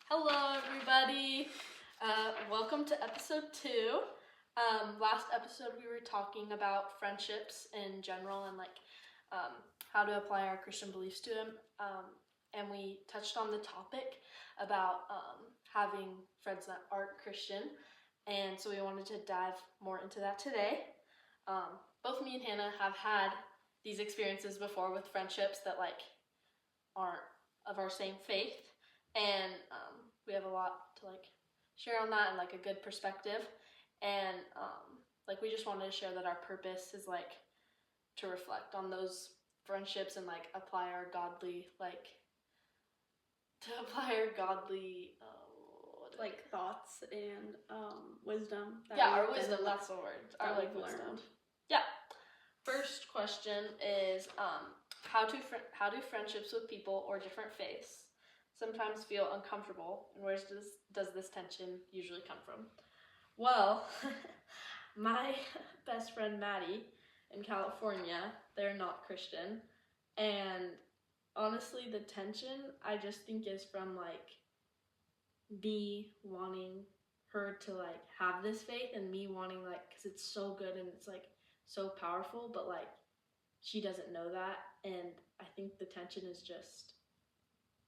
Hello, everybody. Welcome to episode 2. Last episode, we were talking about friendships in general and how to apply our Christian beliefs to them. And we touched on the topic about having friends that aren't Christian. And so we wanted to dive more into that today. Both me and Hannah have had these experiences before with friendships that aren't of our same faith. And we have a lot to share on that and a good perspective. And we just wanted to share that our purpose is to reflect on those friendships and apply our godly thoughts and wisdom. Our wisdom, that's the word. Our wisdom. Learned. Yeah. First question is how do friendships with people or different faiths sometimes feel uncomfortable, and where does this tension usually come from? Well, my best friend Maddie in California, they're not Christian, and honestly the tension I just think is from me wanting her to have this faith and me wanting because it's so good and it's so powerful, but she doesn't know that, and I think the tension is just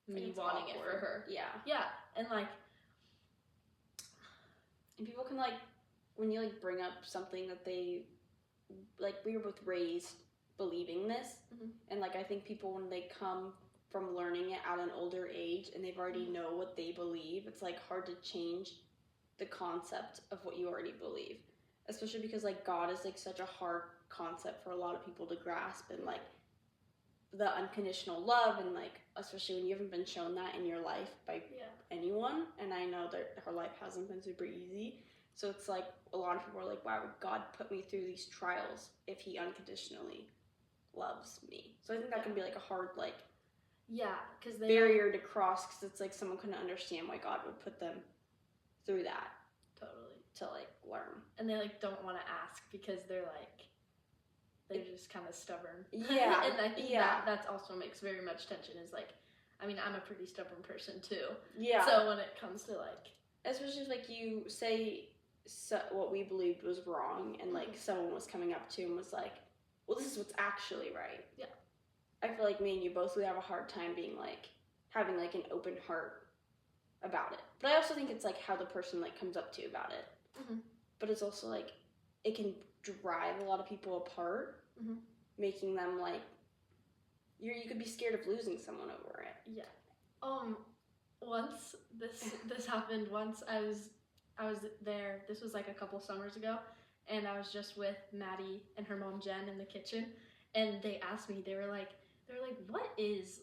me wanting awkward. It for her. Yeah. And and people can when you bring up something that they we were both raised believing this, mm-hmm. and I think people when they come from learning it at an older age and they've already know what they believe, it's hard to change the concept of what you already believe, especially because God is such a hard concept for a lot of people to grasp, and the unconditional love, and especially when you haven't been shown that in your life by anyone, and I know that her life hasn't been super easy, so it's a lot of people are why would God put me through these trials if he unconditionally loves me? So I think that can be a hard because barrier to cross, because it's someone couldn't understand why God would put them through that totally to learn, and they don't want to ask because they're just kind of stubborn. Yeah. And I think that's also makes very much tension is I'm a pretty stubborn person too. Yeah. So when it comes to especially if you say what we believed was wrong, and mm-hmm. someone was coming up to and was well, this is what's actually right. Yeah. I feel me and you both would have a hard time being having an open heart about it. But I also think it's how the person comes up to you about it. Mm-hmm. But it's also it can drive a lot of people apart, mm-hmm. making them you could be scared of losing someone over it. Yeah. Once this happened. Once I was there. This was a couple summers ago, and I was just with Maddie and her mom Jen in the kitchen, and they asked me. They were like, what is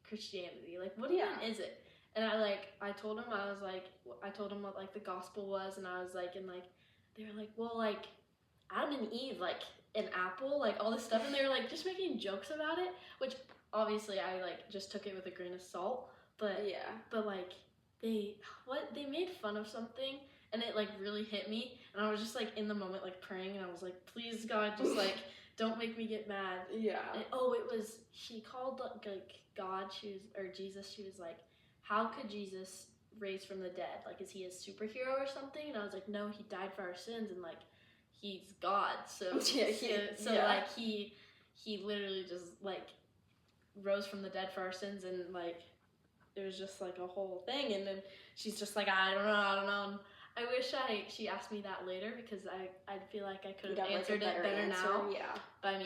Christianity? What even is it? And I told them I told them what the gospel was, and I was and they were well Adam and Eve an apple all this stuff, and they were just making jokes about it, which obviously I just took it with a grain of salt, but they made fun of something, and it really hit me, and I was just in the moment praying, and I was please God, just don't make me get mad. Yeah. And, she called God, or Jesus, she was how could Jesus raise from the dead? Is he a superhero or something? And I was no, he died for our sins, and he's God, so he literally just rose from the dead for our sins, and it was just a whole thing. And then she's just I don't know. And I wish she asked me that later, because I'd feel I could have answered it better now. Yeah. But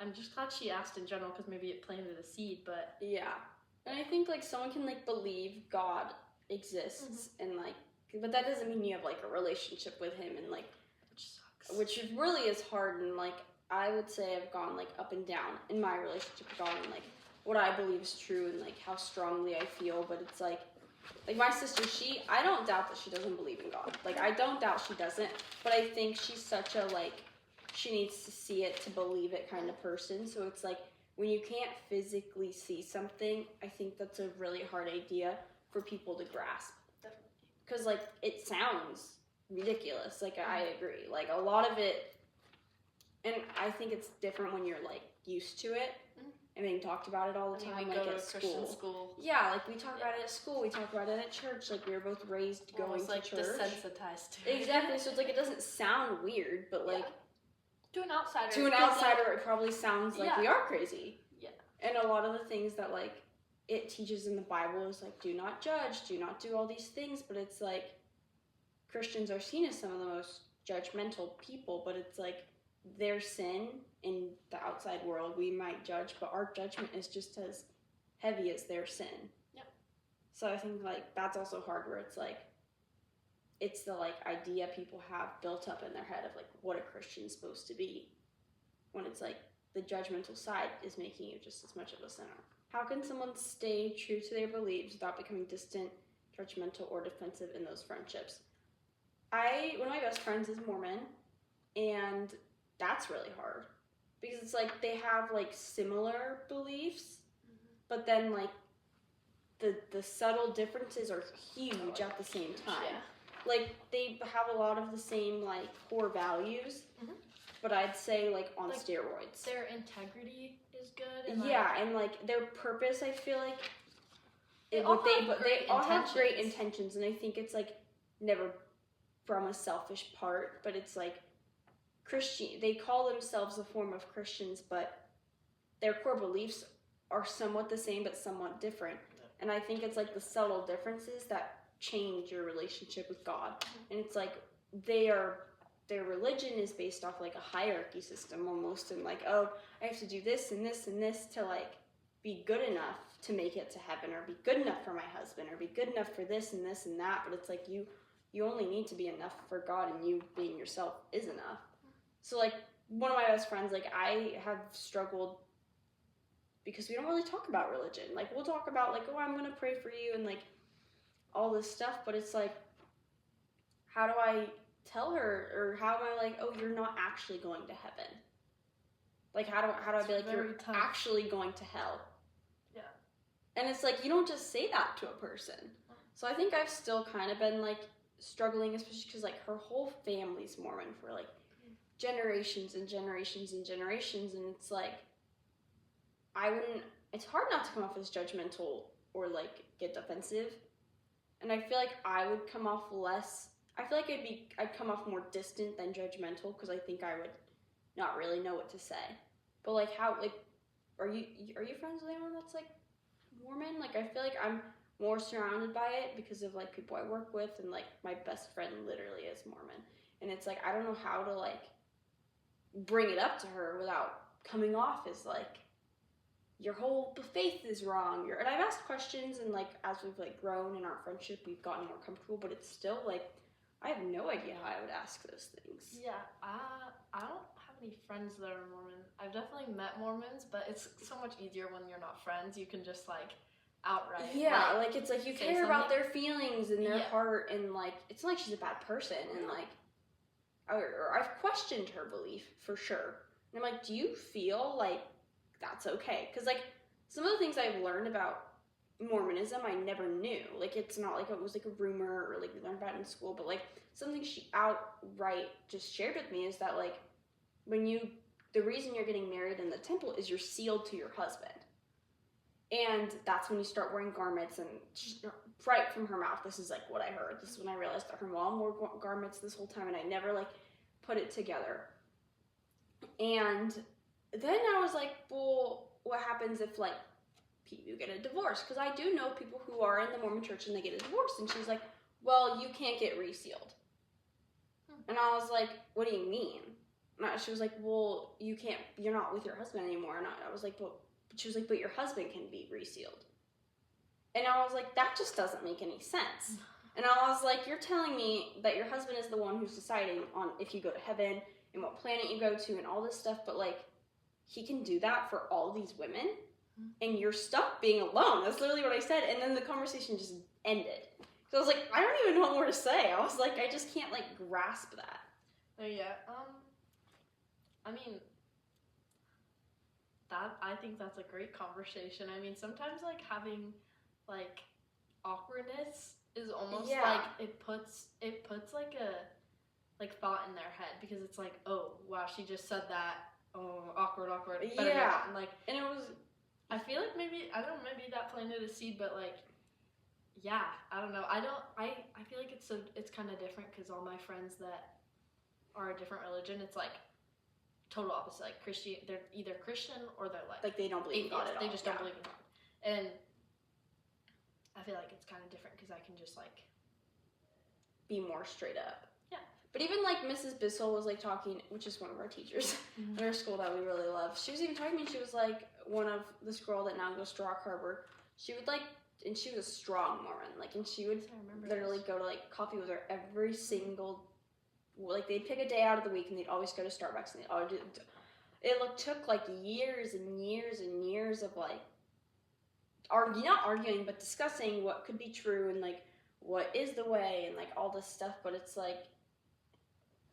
I'm just glad she asked in general, because maybe it planted a seed. But yeah. And I think someone can believe God exists, mm-hmm. and but that doesn't mean you have a relationship with him, and which sucks. Which really is hard, and I would say I've gone up and down in my relationship with God, and what I believe is true, and how strongly I feel. But it's my sister, I don't doubt that she doesn't believe in God. I don't doubt she doesn't, but I think she's such a she needs to see it to believe it kind of person. So it's when you can't physically see something, I think that's a really hard idea for people to grasp. Definitely. Because it sounds ridiculous. I agree. A lot of it, and I think it's different when you're used to it. Mm-hmm. and being talked about it all the time, we like go at to a Christian school. Yeah, like we talk about it at school, we talk about it at church, like we were both raised going almost to like church. Desensitized to it. Exactly, so it's like it doesn't sound weird, but like to an outsider. To an outsider, it probably sounds like we are crazy. Yeah. And a lot of the things that like it teaches in the Bible is like, do not judge, do not do all these things, but it's like Christians are seen as some of the most judgmental people, but it's like their sin in the outside world we might judge, but our judgment is just as heavy as their sin. Yep. So I think like that's also hard, where it's like it's the like idea people have built up in their head of like what a Christian's supposed to be, when it's like the judgmental side is making you just as much of a sinner. How can someone stay true to their beliefs without becoming distant, judgmental, or defensive in those friendships? One of my best friends is Mormon, and that's really hard because it's like they have like similar beliefs, but then like the subtle differences are huge at the same time. Yeah. Like they have a lot of the same like core values, but I'd say like on like, steroids. Their integrity is good. And and like their purpose, I feel like they all have great intentions, and I think it's like never from a selfish part, but it's like they call themselves a form of Christians, but their core beliefs are somewhat the same but somewhat different. And I think it's like the subtle differences that change your relationship with God. And it's like their religion is based off like a hierarchy system almost, and like, oh, I have to do this and this and this to like be good enough to make it to heaven, or be good enough for my husband, or be good enough for this and this and that. But it's like you only need to be enough for God, and you being yourself is enough. So like one of my best friends, like I have struggled because we don't really talk about religion. Like we'll talk about like, oh, I'm going to pray for you and like all this stuff, but it's like, how do I tell her, or how am I like, oh, you're not actually going to heaven? Like how do I be like, you're actually going to hell? Yeah. And it's like, you don't just say that to a person. So I think I've still kind of been like struggling, especially because like her whole family's Mormon for like generations and generations and generations, and it's like it's hard not to come off as judgmental or like get defensive, and I feel like I would come off less, I feel like I'd come off more distant than judgmental, because I think I would not really know what to say. But like how, like, are you friends with anyone that's like Mormon? Like I feel like I'm more surrounded by it because of like people I work with, and like my best friend literally is Mormon, and it's like I don't know how to like bring it up to her without coming off as like your whole faith is wrong. And I've asked questions, and like as we've like grown in our friendship, we've gotten more comfortable, but it's still like I have no idea how I would ask those things. Yeah, I don't have any friends that are Mormon. I've definitely met Mormons, but it's so much easier when you're not friends. You can just like outright. Yeah, like it's like you care about their feelings and their heart, and like it's not like she's a bad person, and like or I've questioned her belief for sure. And I'm like, do you feel like that's okay? Because like some of the things I've learned about Mormonism I never knew. Like it's not like it was like a rumor or like we learned about it in school, but like something she outright just shared with me is that like the reason you're getting married in the temple is you're sealed to your husband. And that's when you start wearing garments, and right from her mouth, this is like what I heard. This is when I realized that her mom wore garments this whole time, and I never like put it together. And then I was like, well, what happens if like you get a divorce? Because I do know people who are in the Mormon church and they get a divorce. And she's like, well, you can't get resealed. And I was like, what do you mean? And she was like, well, you're not with your husband anymore. And I was like, but she was like, but your husband can be resealed. And I was like, that just doesn't make any sense. And I was like, you're telling me that your husband is the one who's deciding on if you go to heaven and what planet you go to and all this stuff, but like he can do that for all these women, and you're stuck being alone. That's literally what I said. And then the conversation just ended. So I was like, I don't even know what more to say. I was like, I just can't like grasp that. Yeah. I mean, I think that's a great conversation. I mean, sometimes like having like awkwardness is almost like it puts like a like thought in their head, because it's like, oh wow, she just said that. Oh, awkward. Yeah. And like, and it was I feel like maybe that planted a seed, but like, yeah, I don't know. I feel like it's kind of different because all my friends that are a different religion, it's like total opposite. Like they're either Christian or they're like they don't believe in God at all. They just don't believe in God, and I feel like it's kind of different because I can just like be more straight up. Yeah. But even like Mrs. Bissell was like talking, which is one of our teachers in our school that we really love. She was even talking to me. She was like this girl that now goes to Rock Harbor. She would like, and she was a strong Mormon. Like, and she would literally go to like coffee with her every single. Like they'd pick a day out of the week and they'd always go to Starbucks and they'd always do. It took like years and years and years of like not arguing, but discussing what could be true and like what is the way and like all this stuff. But it's like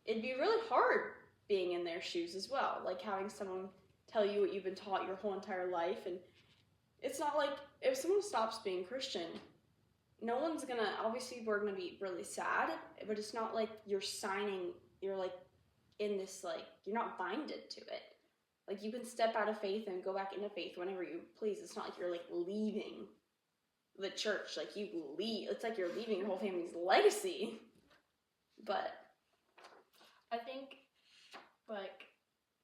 it'd be really hard being in their shoes as well, like having someone tell you what you've been taught your whole entire life. And it's not like if someone stops being Christian, no one's gonna, obviously we're gonna be really sad, but it's not like you're like in this, like you're not binded to it. Like you can step out of faith and go back into faith whenever you please. It's not like you're like leaving the church, like you leave, it's like you're leaving your whole family's legacy. But I think like,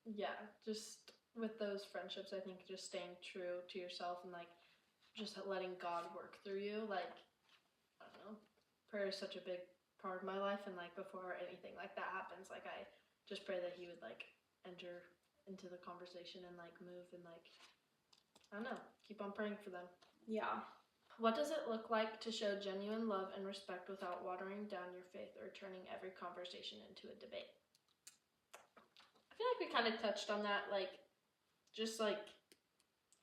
yeah, just with those friendships, I think just staying true to yourself and like just letting God work through you. Like, I don't know, prayer is such a big part of my life, and like before anything like that happens, like I just pray that He would like enter into the conversation and like move and like, I don't know, keep on praying for them. Yeah. What does it look like to show genuine love and respect without watering down your faith or turning every conversation into a debate? I feel like we kind of touched on that, like, just like,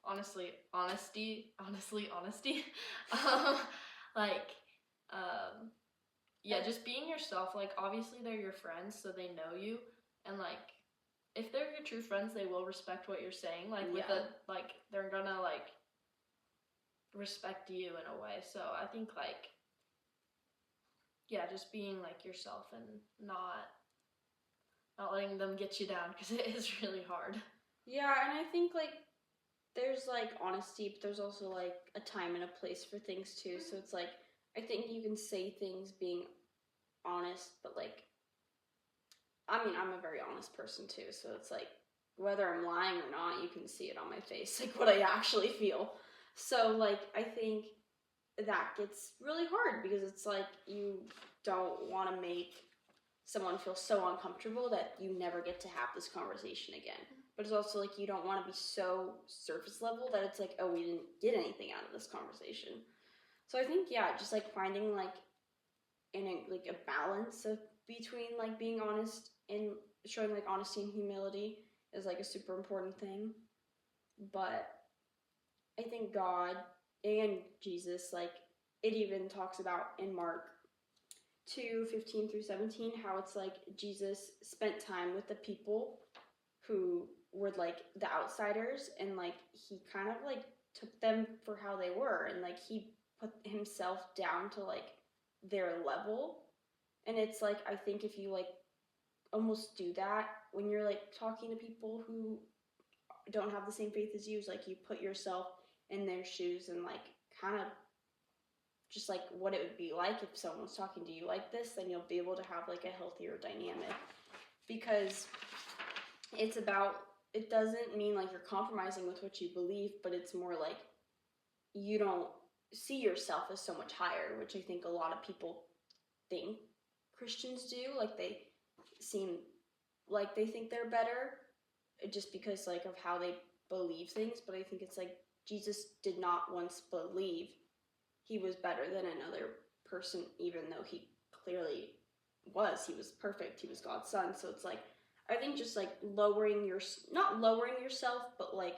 honesty. Yeah, just being yourself. Like, obviously they're your friends, so they know you, and like, if they're your true friends, they will respect what you're saying. Like, they're gonna like respect you in a way. So I think like, yeah, just being like yourself and not letting them get you down, because it is really hard. Yeah, and I think like there's like honesty, but there's also like a time and a place for things too. So it's like, I think you can say things being honest, but like, I mean, I'm a very honest person too, so it's like whether I'm lying or not, you can see it on my face, like what I actually feel. So like, I think that gets really hard because it's like you don't want to make someone feel so uncomfortable that you never get to have this conversation again. But it's also like you don't want to be so surface level that it's like, oh, we didn't get anything out of this conversation. So I think, yeah, just like finding like a balance of between like being honest and showing like honesty and humility is like a super important thing. But I think God and Jesus, like it even talks about in Mark 2:15-17, how it's like Jesus spent time with the people who were like the outsiders, and like he kind of like took them for how they were, and like he put himself down to like their level. And it's like, I think if you like almost do that when you're like talking to people who don't have the same faith as you, is like you put yourself in their shoes and like kind of just like what it would be like if someone was talking to you like this, then you'll be able to have like a healthier dynamic. Because it's about, it doesn't mean like you're compromising with what you believe, but it's more like you don't see yourself as so much higher, which I think a lot of people think Christians do. Like they seem like they think they're better just because like of how they believe things. But I think it's like Jesus did not once believe he was better than another person, even though he clearly was. He was perfect. He was God's son. So it's like, I think just like not lowering yourself, but like,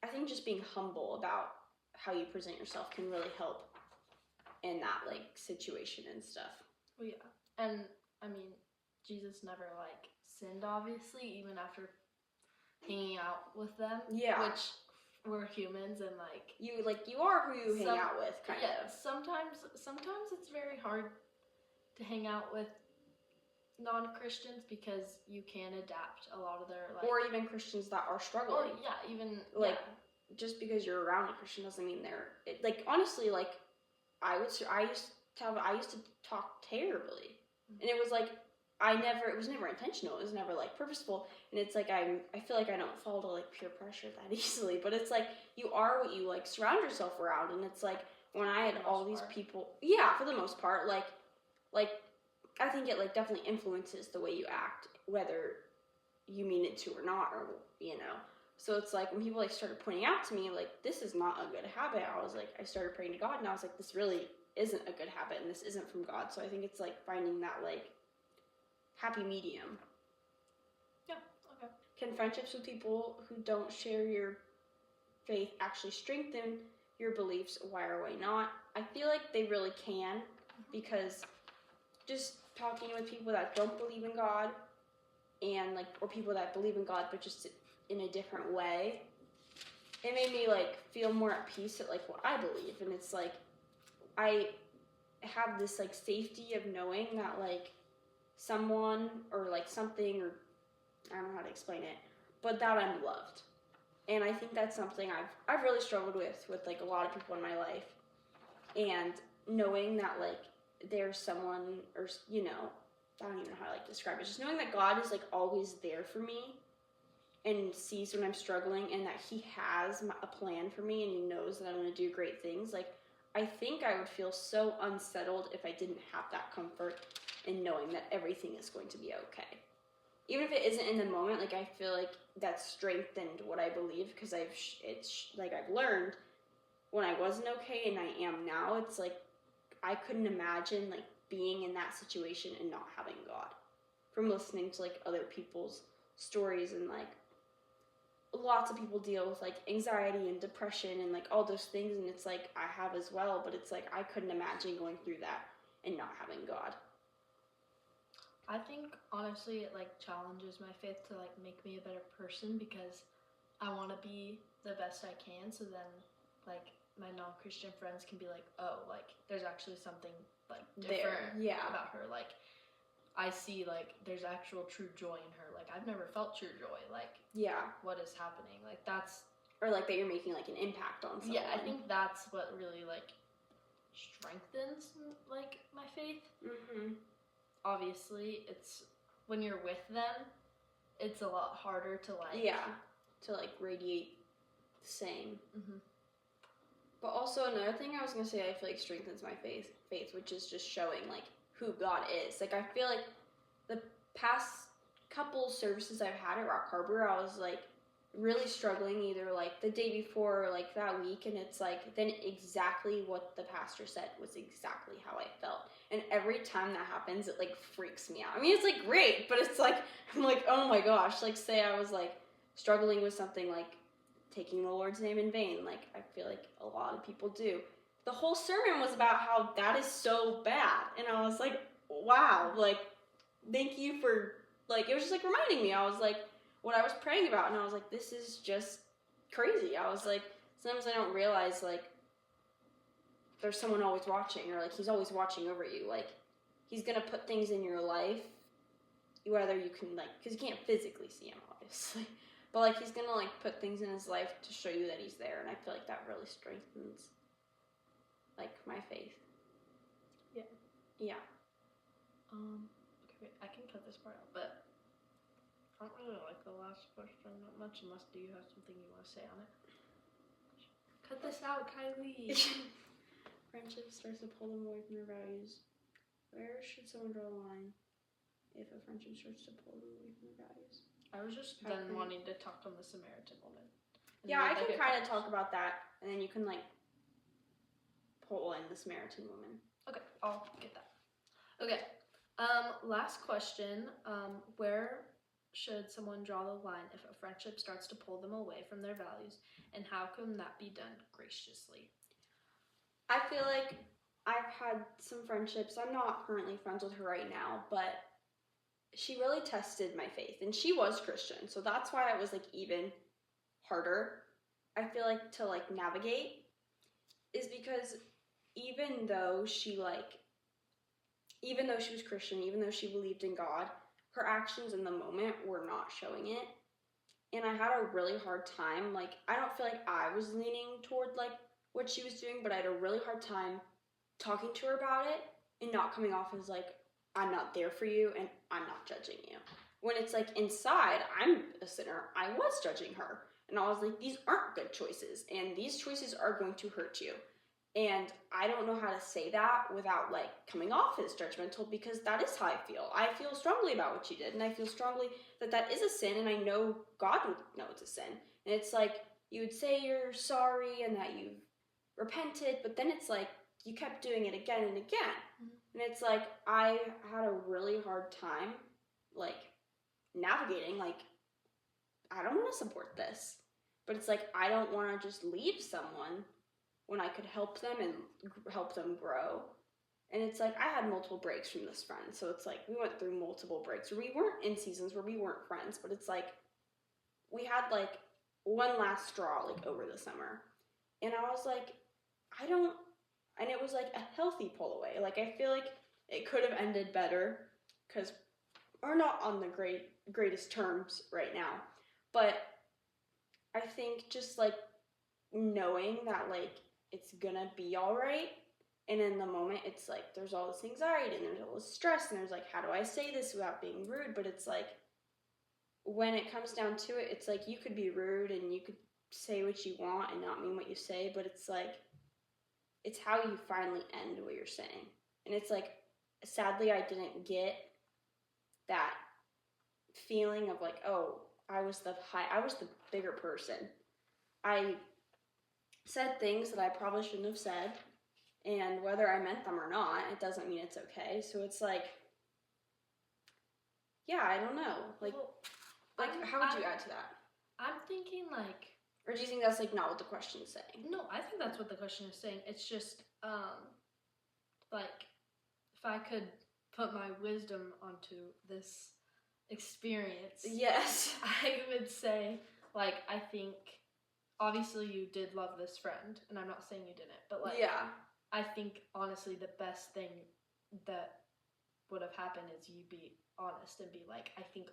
I think just being humble about how you present yourself can really help in that like situation and stuff. Well, yeah. And I mean, Jesus never like sinned, obviously, even after hanging out with them. Yeah. Which we're humans, and like you are who you hang out with, kind of. Sometimes it's very hard to hang out with non-Christians because you can adapt a lot of their like, or even Christians that are struggling. Or even like just because you're around a Christian doesn't mean like, honestly, like, I used to talk terribly. And it was like, it was never intentional. It was never, like, purposeful. And it's like, I feel like I don't fall to, like, peer pressure that easily. But it's like, you are what you, like, surround yourself around. And it's like, when I had all these people, yeah, for the most part, like, I think it, like, definitely influences the way you act, whether you mean it to or not, or, you know. So it's like, when people, like, started pointing out to me, like, this is not a good habit, I started praying to God, and I was like, this really isn't a good habit, and this isn't from God. So I think it's, like, finding that, like, happy medium. Yeah, okay. Can friendships with people who don't share your faith actually strengthen your beliefs? Why or why not? I feel like they really can, because just talking with people that don't believe in God, and, like, or people that believe in God but just in a different way, it made me, like, feel more at peace at, like, what I believe. And it's like, I have this, like, safety of knowing that, like, someone or, like, something, or I don't know how to explain it, but that I'm loved. And I think that's something I've really struggled with, like, a lot of people in my life. And knowing that, like, there's someone, or, you know, I don't even know how to, like, describe it. Just knowing that God is, like, always there for me and sees when I'm struggling, and that he has a plan for me, and he knows that I'm going to do great things. Like, I think I would feel so unsettled if I didn't have that comfort in knowing that everything is going to be okay. Even if it isn't in the moment, like, I feel like that's strengthened what I believe, because I've learned when I wasn't okay and I am now. It's like, I couldn't imagine, like, being in that situation and not having God. From listening to, like, other people's stories, and, like, lots of people deal with, like, anxiety and depression and, like, all those things, and it's like, I have as well, but it's like, I couldn't imagine going through that and not having God. I think, honestly, it, like, challenges my faith to, like, make me a better person, because I want to be the best I can, so then, like, my non-Christian friends can be like, oh, like, there's actually something, like, different about her. Like, I see, like, there's actual true joy in her. Like, I've never felt true joy. Like, what is happening? Like, that's... Or, like, that you're making, like, an impact on someone. Yeah, I think that's what really, like, strengthens, like, my faith. Mm-hmm. Obviously, it's... when you're with them, it's a lot harder to, like... Yeah, to, like, radiate the same. Mm-hmm. But also, another thing I was going to say I feel like strengthens my faith, which is just showing, like, who God is. Like, I feel like the past couple services I've had at Rock Harbor, I was, like, really struggling, either, like, the day before or, like, that week, and it's like, then exactly what the pastor said was exactly how I felt. And every time that happens, it, like, freaks me out. I mean, it's, like, great, but it's like, I'm like, oh my gosh. Like, say I was, like, struggling with something, like, taking the Lord's name in vain, like, I feel like a lot of people do. The whole sermon was about how that is so bad, and I was like, wow, like, thank you for, like, it was just, like, reminding me. I was like, what I was praying about, and I was like, this is just crazy. I was like, sometimes I don't realize, like, there's someone always watching, or, like, he's always watching over you. Like, he's gonna put things in your life, whether you can, like, because you can't physically see him, obviously, but, like, he's gonna, like, put things in his life to show you that he's there, and I feel like that really strengthens, like, my faith. Yeah. Yeah. Okay, I can cut this part out, but I don't really like the last question that much, unless do you have something you want to say on it? Cut this out, Kylie. Friendship starts to pull them away from their values. Where should someone draw the line if a friendship starts to pull them away from their values? I was just wanting to talk on the Samaritan woman. Yeah, I can kind of talk about that, and then you can, like, pull in the Samaritan woman. Okay, I'll get that. Okay, last question. Where should someone draw the line if a friendship starts to pull them away from their values, and how can that be done graciously? I feel like I've had some friendships. I'm not currently friends with her right now, but she really tested my faith, and she was Christian, so that's why it was, like, even harder, I feel like, to, like, navigate, is because even though she was Christian, even though she believed in God, her actions in the moment were not showing it. and I had a really hard time. Like, I don't feel like I was leaning toward, like, what she was doing, but I had a really hard time talking to her about it and not coming off as, like, I'm not there for you and I'm not judging you. When it's, like, inside, I'm a sinner. I was judging her. And I was like, these aren't good choices, and these choices are going to hurt you. And I don't know how to say that without, like, coming off as judgmental, because that is how I feel. I feel strongly about what she did, and I feel strongly that that is a sin, and I know God would know it's a sin. And it's like, you would say you're sorry and that you've repented, but then it's like, you kept doing it again and again. Mm-hmm. And it's like, I had a really hard time, like, navigating, like, I don't want to support this. But it's like, I don't want to just leave someone when I could help them and help them grow. And it's like, I had multiple breaks from this friend. So it's like, we went through multiple breaks. We weren't in seasons where we weren't friends, but it's like, we had like one last straw, like over the summer. And I was like, and it was like a healthy pull away. Like, I feel like it could have ended better because we're not on the greatest terms right now. But I think just like knowing that like it's gonna be all right, and in the moment it's like there's all this anxiety and there's all this stress and there's like, how do I say this without being rude? But it's like, when it comes down to it, it's like you could be rude and you could say what you want and not mean what you say, but it's like, it's how you finally end what you're saying. And it's like, sadly, I didn't get that feeling of like, oh, I was the bigger person. I said things that I probably shouldn't have said, and whether I meant them or not, it doesn't mean it's okay. So it's like, yeah, I don't know. Like, how would you add to that? I'm thinking like, or do you think that's like not what the question is saying? No, I think that's what the question is saying. It's just like, if I could put my wisdom onto this experience, yes, I would say, like, I think obviously you did love this friend, and I'm not saying you didn't, but like, yeah, I think honestly the best thing that would have happened is you be honest and be like, I think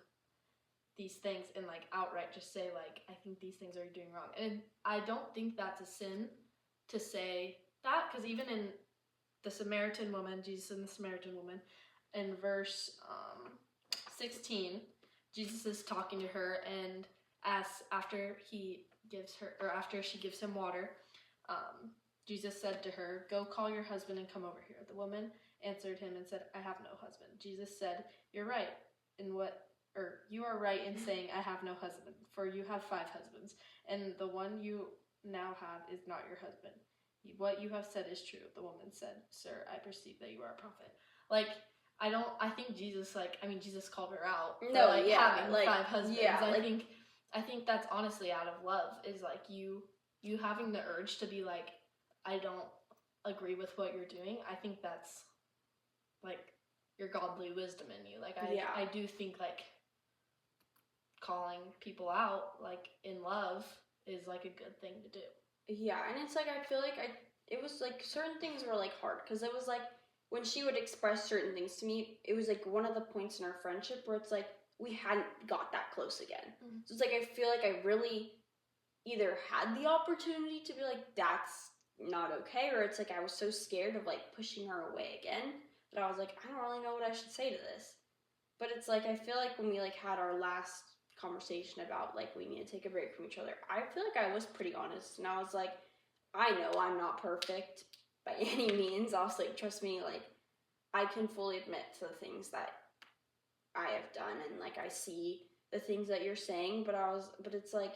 these things, and like outright just say like, I think these things are you doing wrong. And I don't think that's a sin to say that, because even in the Samaritan woman, Jesus and the Samaritan woman, in verse 16, Jesus is talking to her, and after she gives him water, Jesus said to her, "Go call your husband and come over here." The woman answered him and said, "I have no husband." Jesus said, "You are right in saying I have no husband, for you have 5 husbands, and the one you now have is not your husband. What you have said is true." The woman said, "Sir, I perceive that you are a prophet." Like, I think Jesus, Jesus called her out for having 5 husbands. Yeah, I think that's honestly out of love, is like you having the urge to be like, I don't agree with what you're doing. I think that's like your godly wisdom in you. Like, I do think like calling people out like in love is like a good thing to do. Yeah, and it's like, I feel like it was like certain things were like hard, because it was like when she would express certain things to me, it was like one of the points in our friendship where it's like we hadn't got that close again. Mm-hmm. So it's like, I feel like I really either had the opportunity to be like, that's not okay, or it's like I was so scared of like pushing her away again that I was like, I don't really know what I should say to this. But it's like, I feel like when we like had our last conversation about like we need to take a break from each other, I feel like I was pretty honest, and I was like, I know I'm not perfect by any means. I was like, trust me, like I can fully admit to the things that I have done, and like I see the things that you're saying, but it's like,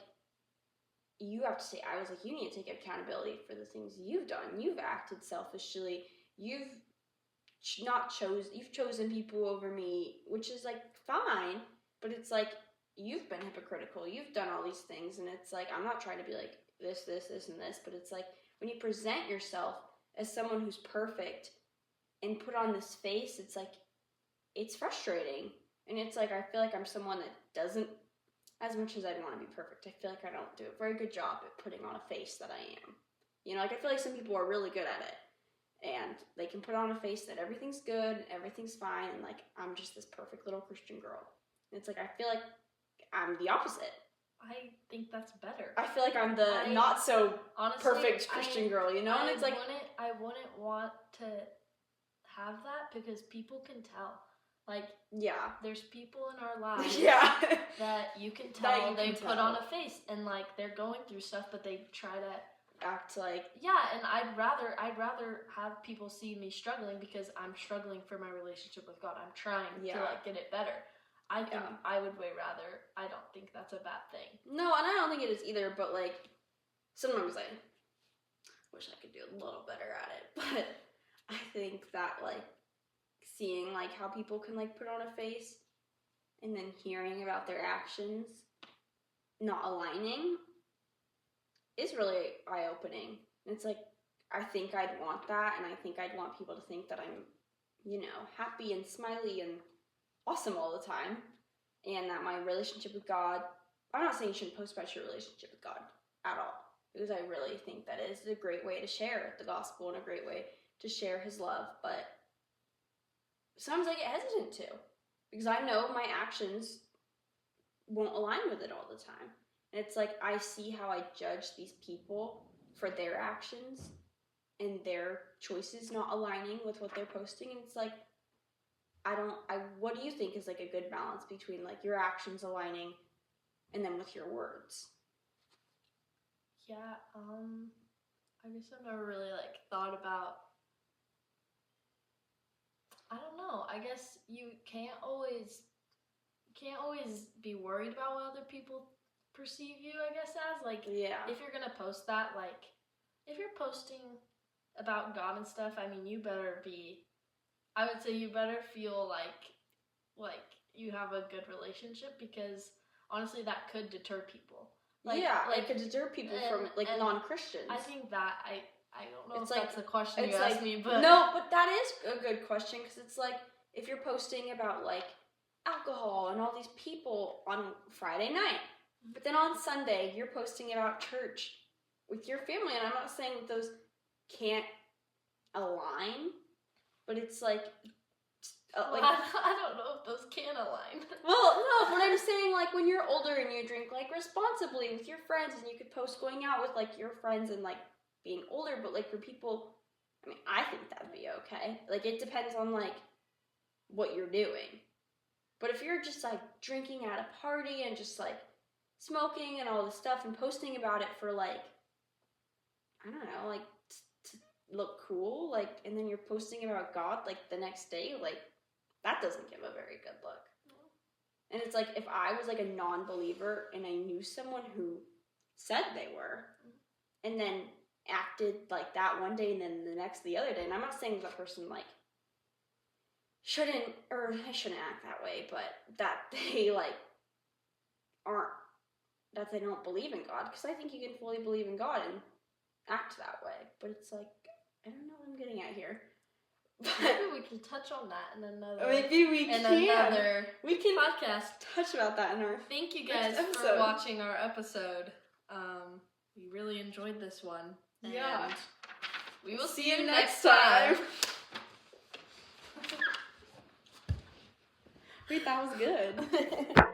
you have to say, I was like, you need to take accountability for the things you've done. You've acted selfishly. You've chosen people over me, which is like fine, but it's like, you've been hypocritical. You've done all these things, and it's like, I'm not trying to be like this, and this, but it's like, when you present yourself as someone who's perfect and put on this face, it's like, it's frustrating. And it's like, I feel like I'm someone that doesn't, as much as I'd want to be perfect, I feel like I don't do a very good job at putting on a face that I am. You know, like I feel like some people are really good at it, and they can put on a face that everything's good, everything's fine, and like, I'm just this perfect little Christian girl. And it's like, I feel like I'm the opposite. I think that's better. I feel like I'm the not so honestly, perfect Christian girl, you know? And it's like, I wouldn't want to have that because people can tell. Like, yeah, there's people in our lives that you can tell they put on a face and like they're going through stuff, but they try to act like, and I'd rather have people see me struggling because I'm struggling for my relationship with God. I'm trying to like get it better. I think I would way rather. I don't think that's a bad thing. No, and I don't think it is either, but like sometimes I wish I could do a little better at it. But I think that like seeing like how people can like put on a face and then hearing about their actions not aligning is really eye-opening. It's like, I think I'd want that, and I think I'd want people to think that I'm, you know, happy and smiley and awesome all the time, and that my relationship with God, I'm not saying you shouldn't post about your relationship with God at all, because I really think that is a great way to share the gospel and a great way to share his love, but sometimes I get hesitant to, because I know my actions won't align with it all the time. And it's like, I see how I judge these people for their actions and their choices not aligning with what they're posting. And it's like, what do you think is like a good balance between like your actions aligning and then with your words? Yeah, I guess I've never really like thought about, I don't know, I guess you can't always be worried about what other people perceive you, I guess, as like, if you're gonna post that, like if you're posting about God and stuff, I mean, you better feel like you have a good relationship, because honestly that could deter people. It could deter people from like non-Christians. I think that I don't know if that's a question you asked me, but no, but that is a good question, because it's like, if you're posting about like alcohol and all these people on Friday night, but then on Sunday you're posting about church with your family, and I'm not saying that those can't align, but it's like I don't know if those can align. Well, no, but I'm saying like when you're older and you drink like responsibly with your friends, and you could post going out with like your friends and like being older, but like for people, I mean, I think that'd be okay. Like it depends on like what you're doing. But if you're just like drinking at a party and just like smoking and all this stuff and posting about it for like, I don't know, like to look cool, like, and then you're posting about God like the next day, like that doesn't give a very good look. And it's like, if I was like a non-believer and I knew someone who said they were and then acted like that one day and then the other day, and I'm not saying that person like shouldn't act that way, but that they like that they don't believe in God, because I think you can fully believe in God and act that way. But it's like, I don't know what I'm getting at here. Maybe we can touch on that in another. Maybe we can. We can podcast. Touch about that in our. Thank you guys for watching our episode. We really enjoyed this one. Yeah. We will see you next time. Wait, that was good.